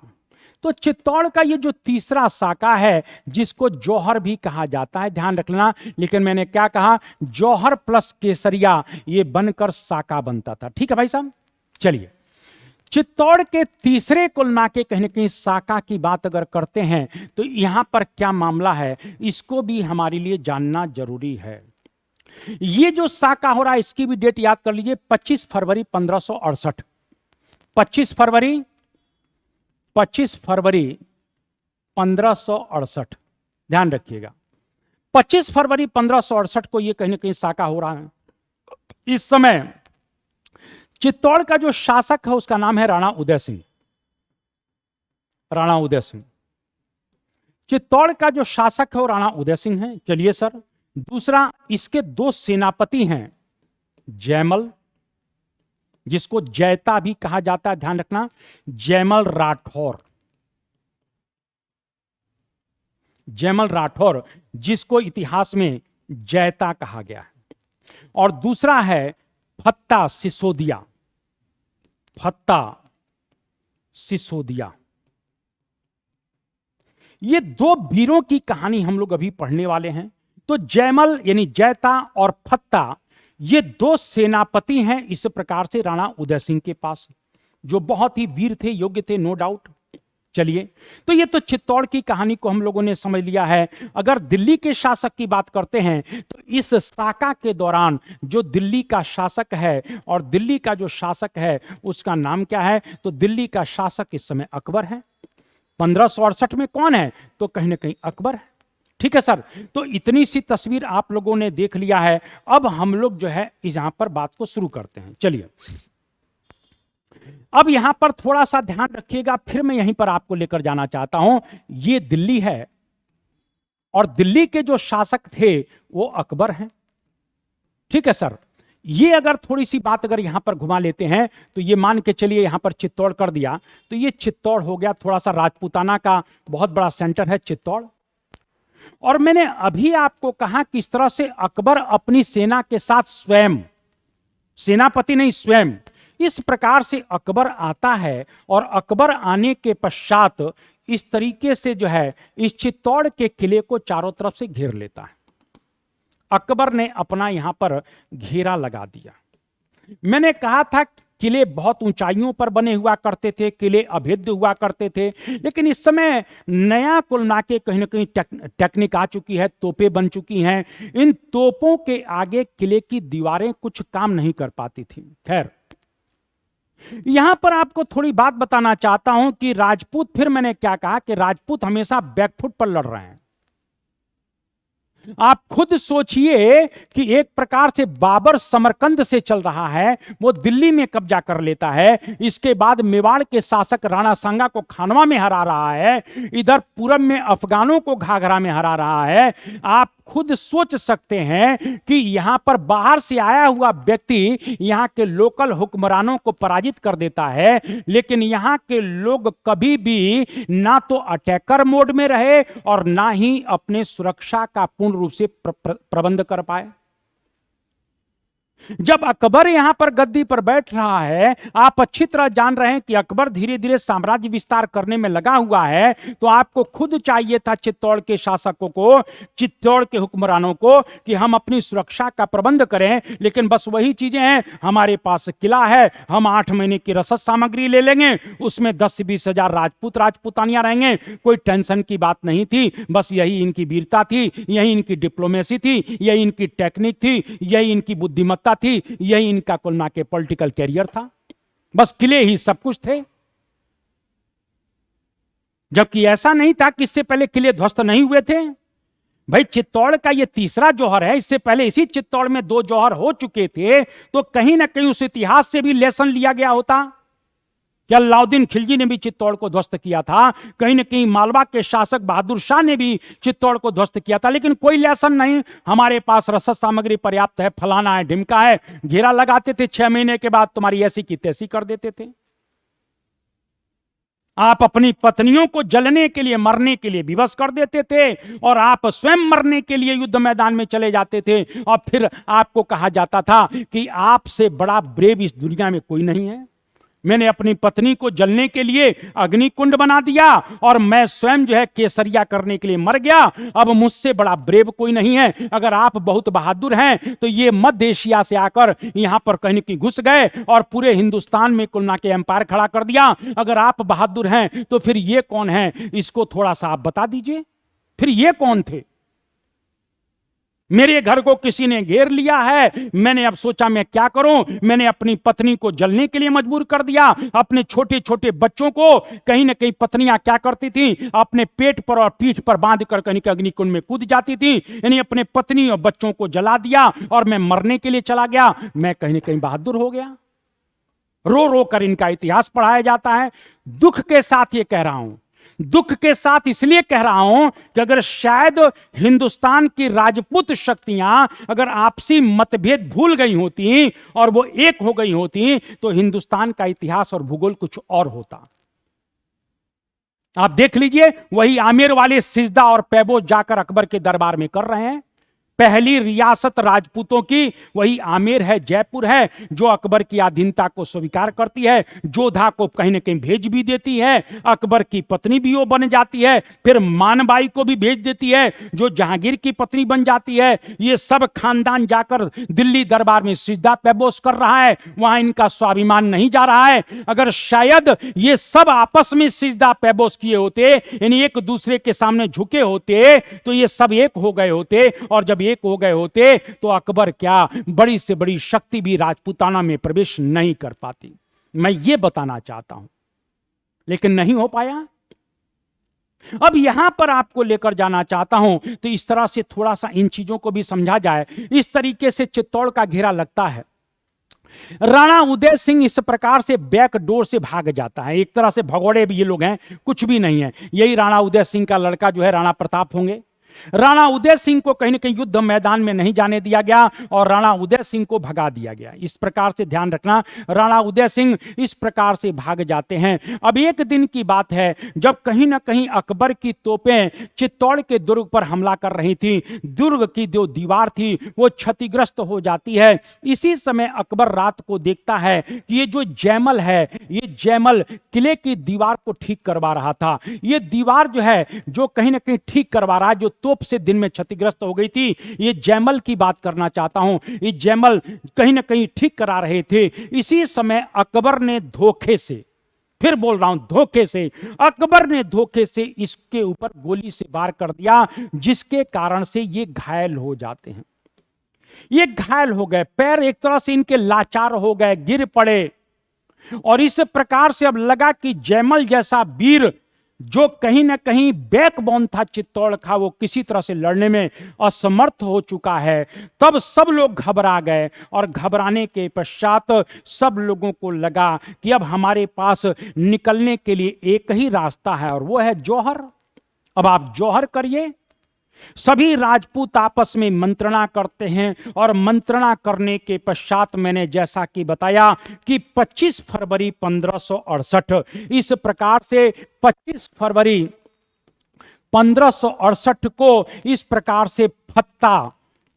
तो चित्तौड़ का ये जो तीसरा साका है जिसको जौहर भी कहा जाता है, ध्यान रख लेना, लेकिन मैंने क्या कहा, जौहर प्लस केसरिया ये बनकर साका बनता था। ठीक है भाई साहब, चलिए चित्तौड़ के तीसरे कुलना के कहीं न कहीं साका की बात अगर करते हैं तो यहां पर क्या मामला है इसको भी हमारे लिए जानना जरूरी है। ये जो साका हो रहा है इसकी भी डेट याद कर लीजिए, 25 फरवरी 1568। 25 फरवरी 1568, ध्यान रखिएगा 25 फरवरी 1568 को यह कहीं ना कहीं साका हो रहा है। इस समय चित्तौड़ का जो शासक है उसका नाम है राणा उदय सिंह। राणा उदय सिंह, चित्तौड़ का जो शासक है वो राणा उदय सिंह है। चलिए सर, दूसरा इसके दो सेनापति हैं, जयमल जिसको जयता भी कहा जाता है, ध्यान रखना, जयमल राठौर, जयमल राठौर जिसको इतिहास में जयता कहा गया है। और दूसरा है फत्ता सिसोदिया, फत्ता सिसोदिया। ये दो वीरों की कहानी हम लोग अभी पढ़ने वाले हैं। तो जयमल यानी जयता और फत्ता ये दो सेनापति हैं इस प्रकार से राणा उदय सिंह के पास, जो बहुत ही वीर थे, योग्य थे, नो डाउट। चलिए, तो ये तो चित्तौड़ की कहानी को हम लोगों ने समझ लिया है। अगर दिल्ली के शासक की बात करते हैं तो इस साका के दौरान जो दिल्ली का शासक है, और दिल्ली का जो शासक है उसका नाम क्या है, तो दिल्ली का शासक इस समय अकबर है। 1568 में कौन है, तो कहीं ना कहीं अकबर है। ठीक है सर, तो इतनी सी तस्वीर आप लोगों ने देख लिया है। अब हम लोग जो है यहां पर बात को शुरू करते हैं। चलिए, अब यहां पर थोड़ा सा ध्यान रखिएगा, फिर मैं यहीं पर आपको लेकर जाना चाहता हूं। ये दिल्ली है और दिल्ली के जो शासक थे वो अकबर हैं। ठीक है सर, ये अगर थोड़ी सी बात अगर यहां पर घुमा लेते हैं तो ये मान के चलिए यहां पर चित्तौड़ कर दिया, तो ये चित्तौड़ हो गया, थोड़ा सा राजपूताना का बहुत बड़ा सेंटर है चित्तौड़। और मैंने अभी आपको कहा किस तरह से अकबर अपनी सेना के साथ स्वयं, सेनापति नहीं स्वयं, इस प्रकार से अकबर आता है और अकबर आने के पश्चात इस तरीके से जो है इस चित्तौड़ के किले को चारों तरफ से घेर लेता है। अकबर ने अपना यहां पर घेरा लगा दिया। मैंने कहा था किले बहुत ऊंचाइयों पर बने हुआ करते थे, किले अभेद्य हुआ करते थे, लेकिन इस समय नया कुलनाके कहीं ना कहीं टेक्निक आ चुकी है, तोपें बन चुकी हैं। इन तोपों के आगे किले की दीवारें कुछ काम नहीं कर पाती थी। खैर, यहां पर आपको थोड़ी बात बताना चाहता हूं कि राजपूत, फिर मैंने क्या कहा कि राजपूत हमेशा बैकफुट पर लड़ रहे हैं। आप खुद सोचिए कि एक प्रकार से बाबर समरकंद से चल रहा है, वो दिल्ली में कब्जा कर लेता है, इसके बाद मेवाड़ के शासक राणा सांगा को खानवा में हरा रहा है, इधर पूरब में अफगानों को घाघरा में हरा रहा है। आप खुद सोच सकते हैं कि यहां पर बाहर से आया हुआ व्यक्ति यहां के लोकल हुक्मरानों को पराजित कर देता है, लेकिन यहां के लोग कभी भी ना तो अटैकर मोड में रहे और ना ही अपने सुरक्षा का पूर्ण रूप से प्रबंध कर पाए। जब अकबर यहां पर गद्दी पर बैठ रहा है, आप अच्छी तरह जान रहे हैं कि अकबर धीरे धीरे साम्राज्य विस्तार करने में लगा हुआ है, तो आपको खुद चाहिए था चित्तौड़ के शासकों को, चित्तौड़ के हुक्मरानों को, कि हम अपनी सुरक्षा का प्रबंध करें। लेकिन बस वही चीजें हैं, हमारे पास किला है, हम 8 महीने की रसद सामग्री ले लेंगे, उसमें 10 से 20 हजार राजपूत राजपूतानियां रहेंगे, कोई टेंशन की बात नहीं थी। बस यही इनकी वीरता थी, यही इनकी डिप्लोमेसी थी, यही इनकी टेक्निक थी, यही इनकी बुद्धिमत्ता थी, यही इनका कुलना के पॉलिटिकल कैरियर था। बस किले ही सब कुछ थे। जबकि ऐसा नहीं था कि इससे पहले किले ध्वस्त नहीं हुए थे। भाई चित्तौड़ का ये तीसरा जौहर है, इससे पहले इसी चित्तौड़ में 2 जौहर हो चुके थे, तो कहीं ना कहीं उस इतिहास से भी लेसन लिया गया होता कि अलाउद्दीन खिलजी ने भी चित्तौड़ को ध्वस्त किया था, कहीं ना कहीं मालवा के शासक बहादुर शाह ने भी चित्तौड़ को ध्वस्त किया था, लेकिन कोई लेसन नहीं। हमारे पास रसद सामग्री पर्याप्त है, फलाना है, ढिमका है, घेरा लगाते थे, 6 महीने के बाद तुम्हारी ऐसी की तैसी कर देते थे। आप अपनी पत्नियों को जलने के लिए, मरने के लिए विवश कर देते थे, और आप स्वयं मरने के लिए युद्ध मैदान में चले जाते थे, और फिर आपको कहा जाता था कि आपसे बड़ा ब्रेव इस दुनिया में कोई नहीं है। मैंने अपनी पत्नी को जलने के लिए अग्निकुंड बना दिया, और मैं स्वयं जो है केसरिया करने के लिए मर गया। अब मुझसे बड़ा ब्रेव कोई नहीं है। अगर आप बहुत बहादुर हैं तो ये मध्य एशिया से आकर यहां पर कहीं की घुस गए और पूरे हिंदुस्तान में कुल ना के एम्पायर खड़ा कर दिया। अगर आप बहादुर हैं तो फिर ये कौन है, इसको थोड़ा सा आप बता दीजिए। फिर ये कौन थे? मेरे घर को किसी ने घेर लिया है, मैंने अब सोचा मैं क्या करूं। मैंने अपनी पत्नी को जलने के लिए मजबूर कर दिया। अपने छोटे छोटे बच्चों को, कहीं ना कहीं पत्नियां क्या करती थी, अपने पेट पर और पीठ पर बांधकर कहीं के अग्निकुंड में कूद जाती थी। यानी अपने पत्नी और बच्चों को जला दिया और मैं मरने के लिए चला गया। मैं कहीं ना कहीं बहादुर हो गया। रो रो कर इनका इतिहास पढ़ाया जाता है। दुख के साथ ये कह रहा हूं, दुख के साथ इसलिए कह रहा हूं कि अगर शायद हिंदुस्तान की राजपूत शक्तियां अगर आपसी मतभेद भूल गई होती और वो एक हो गई होती तो हिंदुस्तान का इतिहास और भूगोल कुछ और होता। आप देख लीजिए, वही आमेर वाले सिजदा और पैबो जाकर अकबर के दरबार में कर रहे हैं। पहली रियासत राजपूतों की वही आमेर है, जयपुर है, जो अकबर की अधीनता को स्वीकार करती है, जोधा को कहीं ना कहीं भेज भी देती है, अकबर की पत्नी भी वो बन जाती है, फिर मानबाई को भी भेज देती है जो जहांगीर की पत्नी बन जाती है। ये सब खानदान जाकर दिल्ली दरबार में सिजदा पैबोस कर रहा है, वहां इनका स्वाभिमान नहीं जा रहा है। अगर शायद ये सब आपस में सिजदा पैबोस किए होते, यानी एक दूसरे के सामने झुके होते, तो ये सब एक हो गए होते, और जब एक हो गए होते तो अकबर क्या बड़ी से बड़ी शक्ति भी राजपूताना में प्रवेश नहीं कर पाती। मैं ये बताना चाहता हूं, लेकिन नहीं हो पाया। अब यहां पर आपको लेकर जाना चाहता हूं तो इस तरह से थोड़ा सा इन चीजों को भी समझा जाए। इस तरीके से चित्तौड़ का घेरा लगता है। राणा उदय सिंह इस प्रकार से बैक डोर से भाग जाता है। एक तरह से भगोड़े भी ये लोग हैं, कुछ भी नहीं है। यही राणा उदय सिंह का लड़का जो है राणा प्रताप होंगे। राणा उदय सिंह को कहीं ना कहीं युद्ध मैदान में नहीं जाने दिया गया और राणा उदय सिंह को भगा दिया गया। इस प्रकार से ध्यान रखना, राणा उदय सिंह इस प्रकार से भाग जाते हैं। अब एक दिन की बात है जब कहीं ना कहीं अकबर की तोपें चित्तौड़ के दुर्ग पर हमला कर रही थी। दुर्ग की जो दीवार थी वो क्षतिग्रस्त हो जाती है। इसी समय अकबर रात को देखता है कि ये जो जयमल है, ये जयमल किले की दीवार को ठीक करवा रहा था। ये दीवार जो है, जो कहीं ना कहीं ठीक करवा रहा है, जो तोप से दिन में क्षतिग्रस्त हो गई थी, ये जयमल की बात करना चाहता हूं। ये जयमल कहीं ना कहीं ठीक करा रहे थे। इसी समय अकबर ने धोखे से, फिर बोल रहा हूं धोखे से, अकबर ने धोखे से इसके ऊपर गोली से वार कर दिया, जिसके कारण से ये घायल हो जाते हैं। ये घायल हो गए, पैर एक तरह से इनके लाचार हो गए, गिर पड़े। और इस प्रकार से अब लगा कि जयमल जैसा वीर जो कहीं ना कहीं बैकबोन था चित्तौड़ का, वो किसी तरह से लड़ने में असमर्थ हो चुका है। तब सब लोग घबरा गए और घबराने के पश्चात सब लोगों को लगा कि अब हमारे पास निकलने के लिए एक ही रास्ता है और वो है जौहर। अब आप जौहर करिए। सभी राजपूत आपस में मंत्रणा करते हैं और मंत्रणा करने के पश्चात मैंने जैसा कि बताया कि 25 फरवरी 1568, इस प्रकार से 25 फरवरी 1568 को इस प्रकार से फत्ता,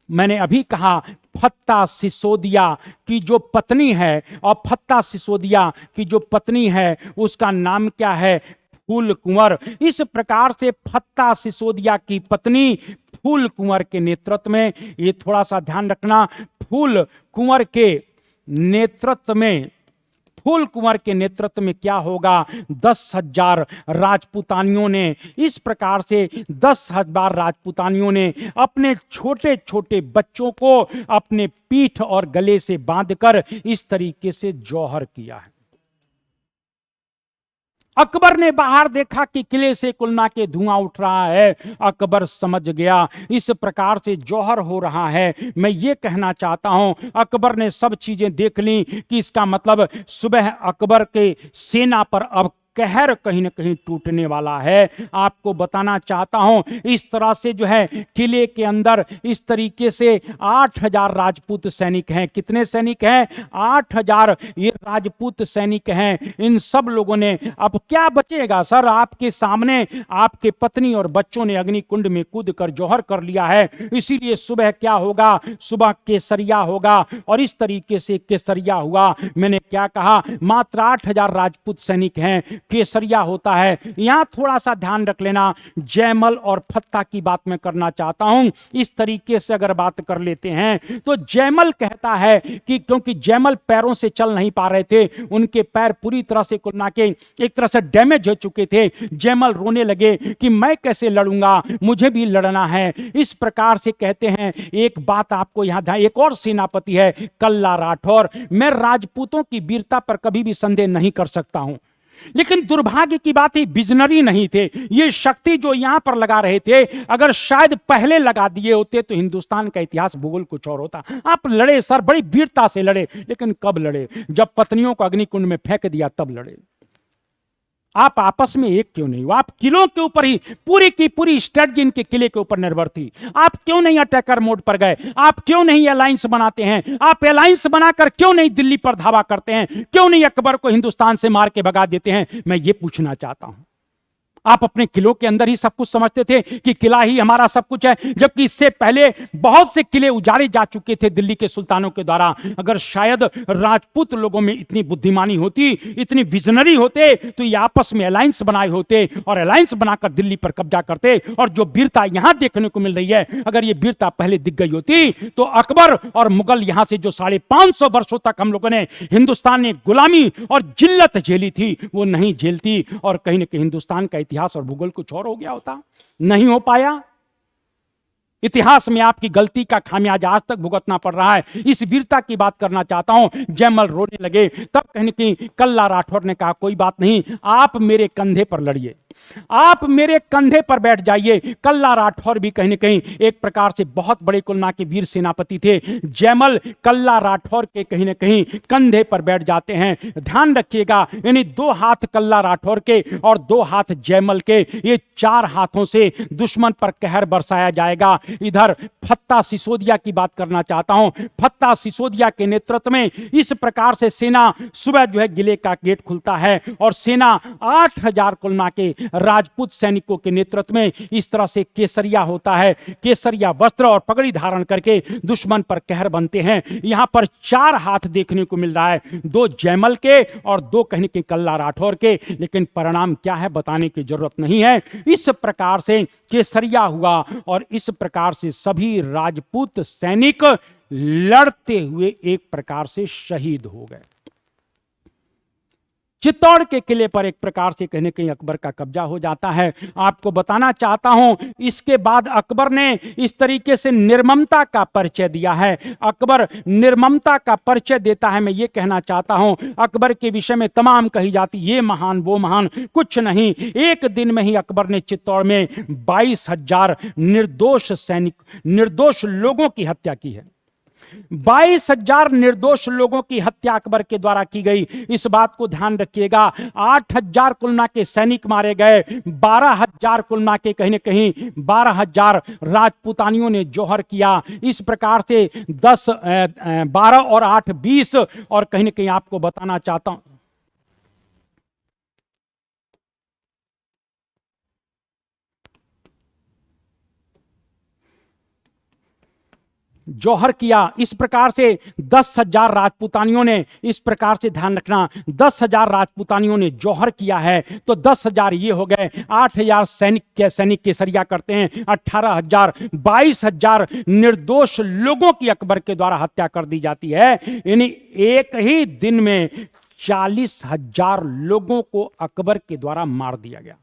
मैंने अभी कहा फत्ता सिसोदिया की जो पत्नी है, और फत्ता सिसोदिया की जो पत्नी है उसका नाम क्या है, फूल कुंवर। इस प्रकार से फत्ता सिसोदिया की पत्नी फूल कुंवर के नेतृत्व में, ये थोड़ा सा ध्यान रखना, फूल कुंवर के नेतृत्व में, फूल कुंवर के नेतृत्व में क्या होगा, 10,000 राजपूतानियों ने, इस प्रकार से 10,000 राजपूतानियों ने अपने छोटे छोटे बच्चों को अपने पीठ और गले से बांधकर इस तरीके से जौहर किया है। अकबर ने बाहर देखा कि किले से कुलना के धुआं उठ रहा है। अकबर समझ गया इस प्रकार से जौहर हो रहा है। मैं ये कहना चाहता हूं, अकबर ने सब चीजें देख ली कि इसका मतलब सुबह अकबर के सेना पर अब कहर कहीं ना कहीं टूटने वाला है। आपको बताना चाहता हूं, इस तरह से जो है किले के अंदर इस तरीके से 8,000 राजपूत सैनिक हैं। कितने सैनिक हैं? 8,000 ये राजपूत सैनिक हैं। इन सब लोगों ने, अब क्या बचेगा सर? आपके सामने आपके पत्नी और बच्चों ने अग्निकुंड में कूद कर जौहर कर लिया है। इसीलिए सुबह क्या होगा? सुबह केसरिया होगा। और इस तरीके से केसरिया हुआ। मैंने क्या कहा? मात्र 8,000 राजपूत सैनिक हैं, केसरिया होता है। यहां थोड़ा सा ध्यान रख लेना, जयमल और फत्ता की बात मैं करना चाहता हूं। इस तरीके से अगर बात कर लेते हैं तो जयमल कहता है कि क्योंकि जयमल पैरों से चल नहीं पा रहे थे, उनके पैर पूरी तरह से कुलना के एक तरह से डैमेज हो चुके थे। जयमल रोने लगे कि मैं कैसे लड़ूंगा, मुझे भी लड़ना है। इस प्रकार से कहते हैं। एक बात आपको यहां ध्यान, एक और सेनापति है कल्ला राठौर। मैं राजपूतों की वीरता पर कभी भी संदेह नहीं कर सकता हूं, लेकिन दुर्भाग्य की बात ही विजनरी नहीं थे। ये शक्ति जो यहां पर लगा रहे थे, अगर शायद पहले लगा दिए होते तो हिंदुस्तान का इतिहास भूगोल कुछ और होता। आप लड़े सर, बड़ी वीरता से लड़े, लेकिन कब लड़े? जब पत्नियों को अग्निकुंड में फेंक दिया तब लड़े। आप आपस में एक क्यों नहीं हो? आप किलों के ऊपर ही पूरी की पूरी स्ट्रेटजी इनके किले के ऊपर निर्भर थी। आप क्यों नहीं अटैकर मोड पर गए? आप क्यों नहीं अलायंस बनाते हैं? आप अलायंस बनाकर क्यों नहीं दिल्ली पर धावा करते हैं? क्यों नहीं अकबर को हिंदुस्तान से मार के भगा देते हैं? मैं ये पूछना चाहता हूं। आप अपने किलों के अंदर ही सब कुछ समझते थे कि किला ही हमारा सब कुछ है, जबकि इससे पहले बहुत से किले उजाड़े जा चुके थे दिल्ली के सुल्तानों के द्वारा। अगर शायद राजपूत लोगों में इतनी बुद्धिमानी होती, इतनी विजनरी होते, तो ये आपस में अलायंस बनाए होते और अलायंस बनाकर दिल्ली पर कब्जा करते। और जो वीरता यहां देखने को मिल रही है, अगर ये वीरता पहले दिख गई होती तो अकबर और मुगल यहां से जो 550 वर्षों तक हम लोगों ने, हिंदुस्तान ने गुलामी और जिल्लत झेली थी, वो नहीं झेलती और कहीं ना कहीं हिंदुस्तान का इतिहास और भूगोल कुछ और हो गया होता। नहीं हो पाया। इतिहास में आपकी गलती का खामियाजा आज तक भुगतना पड़ रहा है। इस वीरता की बात करना चाहता हूं। जयमल रोने लगे। तब कहीं ना कहीं कल्ला राठौर ने कहा कोई बात नहीं, आप मेरे कंधे पर लड़िए, आप मेरे कंधे पर बैठ जाइए। कल्ला राठौर भी कहीं ना कहीं एक प्रकार से बहुत बड़े कुलना के वीर सेनापति थे। जयमल कल्ला राठौर के कहीं ना कहीं कंधे पर बैठ जाते हैं। ध्यान रखिएगा, यानी 2 हाथ कल्ला राठौर के और 2 हाथ जयमल के, ये 4 हाथों से दुश्मन पर कहर बरसाया जाएगा। इधर फत्ता सिसोदिया की बात करना चाहता हूं। फत्ता सिसोदिया के नेतृत्व में इस प्रकार से सेना सुबह जो है किले का गेट खुलता है और सेना 8,000 कुलना के राजपूत सैनिकों के नेतृत्व में इस तरह से केसरिया होता है। केसरिया वस्त्र और पगड़ी धारण करके दुश्मन पर कहर बनते हैं। यहां पर 4 हाथ देखने को मिल रहा है, 2 जयमल के और 2 कहने के कल्ला राठौर के, लेकिन परिणाम क्या है बताने की जरूरत नहीं है। इस प्रकार से केसरिया हुआ और इस प्रकार से सभी राजपूत सैनिक लड़ते हुए एक प्रकार से शहीद हो गए। चित्तौड़ के किले पर एक प्रकार से कहीं कहीं अकबर का कब्जा हो जाता है। आपको बताना चाहता हूं, इसके बाद अकबर ने इस तरीके से निर्ममता का परिचय दिया है। अकबर निर्ममता का परिचय देता है। मैं ये कहना चाहता हूं, अकबर के विषय में तमाम कही जाती ये महान वो महान, कुछ नहीं। एक दिन में ही अकबर ने चित्तौड़ में 22,000 निर्दोष सैनिक, निर्दोष लोगों की हत्या की है। 22,000 निर्दोष लोगों की हत्या अकबर के द्वारा की गई। इस बात को ध्यान रखिएगा। 8,000 कुलना के सैनिक मारे गए, 12,000 कुलना के कहीं न कहीं 12,000 राजपूतानियों ने जौहर किया। इस प्रकार से 12 और 8 20 और कहीं न कहीं आपको बताना चाहता हूं, जौहर किया। इस प्रकार से 10,000 राजपूतानियों ने, इस प्रकार से ध्यान रखना, 10,000 राजपूतानियों ने जौहर किया है। तो 10,000 ये हो गए, 8,000 सैनिक केसरिया करते हैं, 18,000, 22,000 निर्दोष लोगों की अकबर के द्वारा हत्या कर दी जाती है। यानी एक ही दिन में 40,000 लोगों को अकबर के द्वारा मार दिया गया।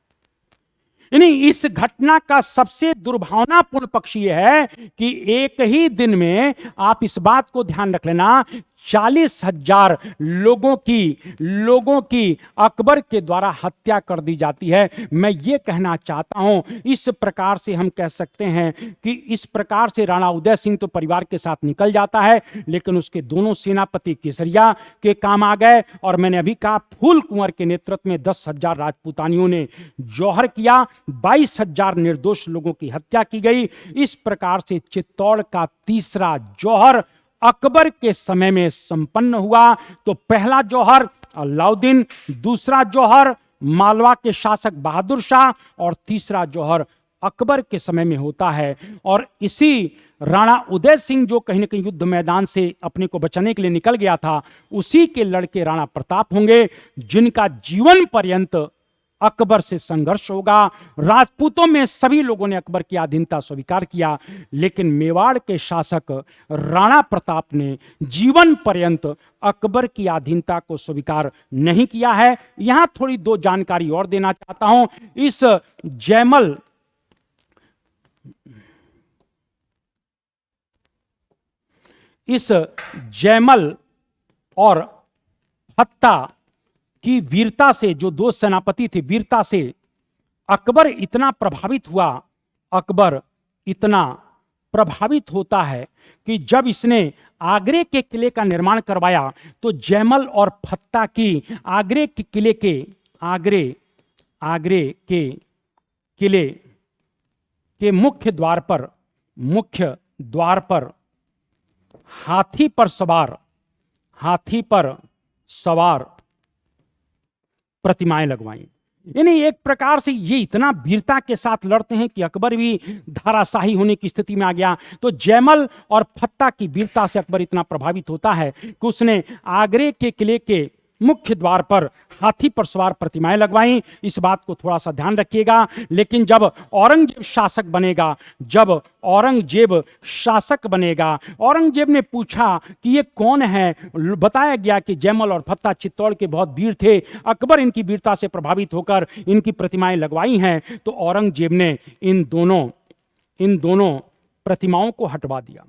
यानी इस घटना का सबसे दुर्भावनापूर्ण पक्ष यह है कि एक ही दिन में, आप इस बात को ध्यान रख लेना, 40,000 लोगों की अकबर के द्वारा हत्या कर दी जाती है। मैं ये कहना चाहता हूं, इस प्रकार से हम कह सकते हैं कि इस प्रकार से राणा उदय सिंह तो परिवार के साथ निकल जाता है, लेकिन उसके दोनों सेनापति केसरिया के काम आ गए। और मैंने अभी कहा, फूल कुंवर के नेतृत्व में 10,000 राजपूतानियों ने जौहर किया, 22,000 निर्दोष लोगों की हत्या की गई। इस प्रकार से चित्तौड़ का तीसरा जौहर अकबर के समय में संपन्न हुआ। तो पहला जौहर अलाउद्दीन, दूसरा जौहर मालवा के शासक बहादुर शाह, और तीसरा जौहर अकबर के समय में होता है। और इसी राणा उदय सिंह जो कहीं ना कहीं युद्ध मैदान से अपने को बचाने के लिए निकल गया था, उसी के लड़के राणा प्रताप होंगे, जिनका जीवन पर्यंत अकबर से संघर्ष होगा। राजपूतों में सभी लोगों ने अकबर की अधीनता स्वीकार किया, लेकिन मेवाड़ के शासक राणा प्रताप ने जीवन पर्यंत अकबर की अधीनता को स्वीकार नहीं किया है। यहां थोड़ी दो जानकारी और देना चाहता हूं। इस जयमल और फत्ता की वीरता से, जो दो सेनापति थे, वीरता से अकबर इतना प्रभावित हुआ। अकबर इतना प्रभावित होता है कि जब इसने आगरे के किले का निर्माण करवाया, तो जयमल और फत्ता की आगरे के किले के मुख्य द्वार पर हाथी पर सवार प्रतिमाएं लगवाई। यानी एक प्रकार से ये इतना वीरता के साथ लड़ते हैं कि अकबर भी धाराशाही होने की स्थिति में आ गया। तो जयमल और फत्ता की वीरता से अकबर इतना प्रभावित होता है कि उसने आगरे के किले के मुख्य द्वार पर हाथी पर सवार प्रतिमाएं लगवाई। इस बात को थोड़ा सा ध्यान रखिएगा। लेकिन जब औरंगजेब शासक बनेगा, औरंगजेब ने पूछा कि ये कौन है। बताया गया कि जयमल और फत्ता चित्तौड़ के बहुत वीर थे, अकबर इनकी वीरता से प्रभावित होकर इनकी प्रतिमाएं लगवाई हैं। तो औरंगजेब ने इन दोनों प्रतिमाओं को हटवा दिया।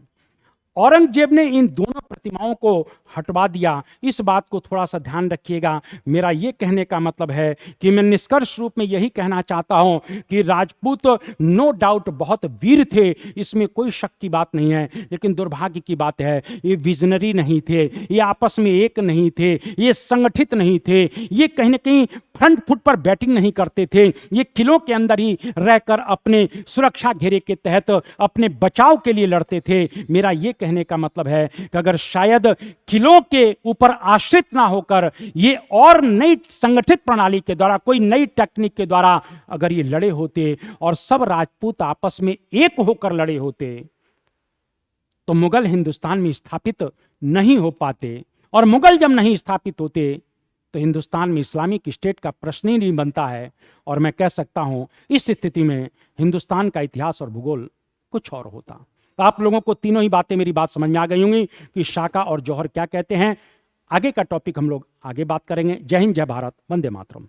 हटवा दिया। इस बात को थोड़ा सा ध्यान रखिएगा। मेरा यह कहने का मतलब है कि मैं निष्कर्ष रूप में यही कहना चाहता हूं कि राजपूत नो डाउट बहुत वीर थे, इसमें कोई शक की बात नहीं है। लेकिन दुर्भाग्य की बात है, ये विजनरी नहीं थे, ये आपस में एक नहीं थे, ये संगठित नहीं थे, ये कहीं ना कहीं फ्रंट फुट पर बैटिंग नहीं करते थे। ये किलों के अंदर ही रहकर अपने सुरक्षा घेरे के तहत अपने बचाव के लिए लड़ते थे। मेरा यह कहने का मतलब है कि अगर शायद किलों के ऊपर आश्रित ना होकर ये और नई संगठित प्रणाली के द्वारा, कोई नई टेक्निक के द्वारा अगर ये लड़े होते और सब राजपूत आपस में एक होकर लड़े होते, तो मुगल हिंदुस्तान में स्थापित नहीं हो पाते। और मुगल जब नहीं स्थापित होते तो हिंदुस्तान में इस्लामिक स्टेट का प्रश्न ही नहीं बनता है। और मैं कह सकता हूं इस स्थिति में हिंदुस्तान का इतिहास और भूगोल कुछ और होता। तो आप लोगों को तीनों ही बातें, मेरी बात समझ में आ गई होंगी कि साका और जौहर क्या कहते हैं। आगे का टॉपिक हम लोग आगे बात करेंगे। जय हिंद, जय भारत, वंदे मातरम।